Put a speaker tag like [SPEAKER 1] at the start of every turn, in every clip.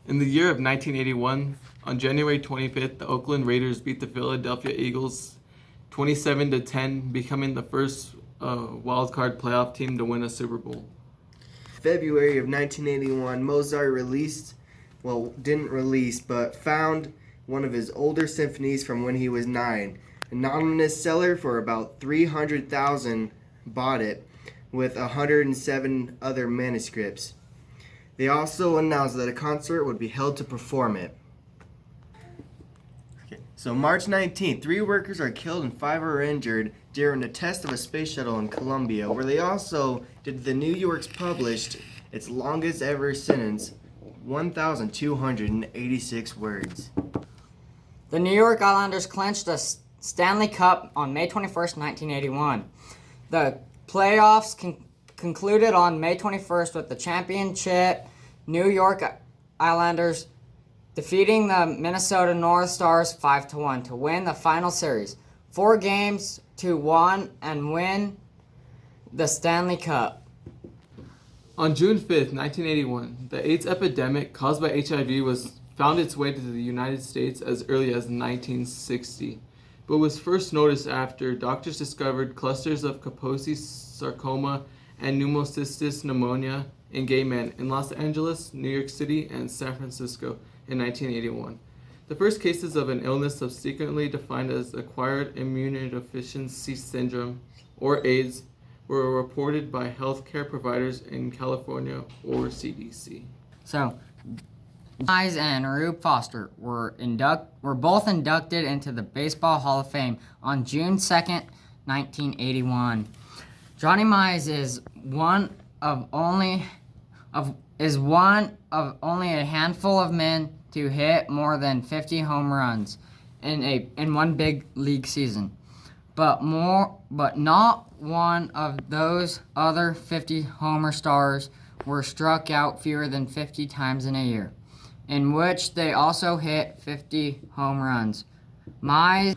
[SPEAKER 1] In the year of 1981, on January 25th, the Oakland Raiders beat the Philadelphia Eagles 27-10, becoming the first wild card playoff team to win a Super Bowl.
[SPEAKER 2] February of 1981, Mozart didn't release, but found one of his older symphonies from when he was 9. Anonymous seller for about $300,000 bought it with 107 other manuscripts. They also announced that a concert would be held to perform it. So March 19th, 3 workers are killed and 5 are injured during a test of a space shuttle in Columbia, where they also did the New York's published its longest ever sentence, 1,286 words.
[SPEAKER 3] The New York Islanders clinched the Stanley Cup on May 21st, 1981. The playoffs concluded on May 21st with the championship New York Islanders defeating the Minnesota North Stars 5-1 to win the final series, 4-1, and win the Stanley Cup.
[SPEAKER 1] On June 5th, 1981, the AIDS epidemic caused by HIV found its way to the United States as early as 1960, but was first noticed after doctors discovered clusters of Kaposi sarcoma and pneumocystis pneumonia in gay men in Los Angeles, New York City, and San Francisco in 1981. The first cases of an illness subsequently defined as acquired immunodeficiency syndrome, or AIDS, were reported by healthcare providers in California or CDC.
[SPEAKER 3] So, Mize and Rube Foster were both inducted into the Baseball Hall of Fame on June 2nd, 1981. Johnny Mize is one of only a handful of men to hit more than 50 home runs in one big league season. But not one of those other 50 homer stars were struck out fewer than 50 times in a year, in which they also hit 50 home runs. Mize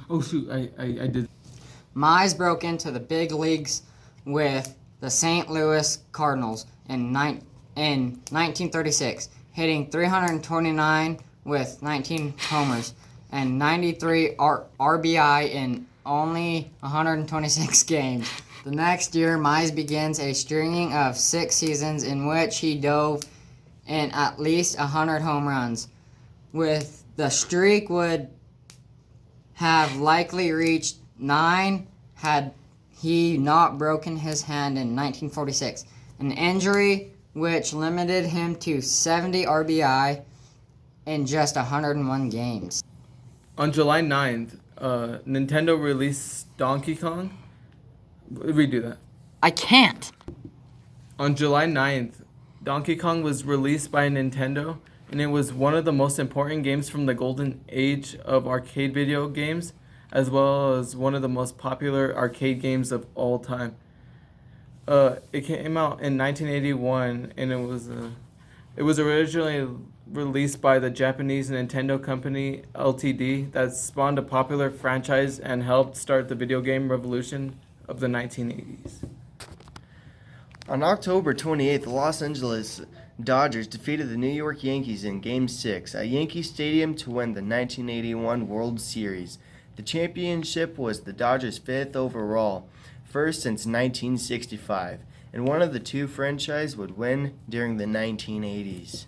[SPEAKER 3] broke into the big leagues with the St. Louis Cardinals in 1936, hitting 329 with 19 homers and 93 RBI in only 126 games. The next year, Mize begins a string of 6 seasons in which he dove in at least 100 home runs, with the streak would have likely reached 9 had he not broken his hand in 1946, an injury which limited him to 70 RBI in just 101 games.
[SPEAKER 1] On July 9th, Nintendo released Donkey Kong. Redo that.
[SPEAKER 3] I can't.
[SPEAKER 1] On July 9th, Donkey Kong was released by Nintendo, and it was one of the most important games from the golden age of arcade video games, as well as one of the most popular arcade games of all time. It came out in 1981, and it was originally released by the Japanese Nintendo Company Ltd. that spawned a popular franchise and helped start the video game revolution of the 1980s.
[SPEAKER 2] On October 28th, the Los Angeles Dodgers defeated the New York Yankees in Game 6 at Yankee Stadium to win the 1981 World Series. The championship was the Dodgers' 5th overall, first since 1965, and one of the 2 franchises would win during the 1980s.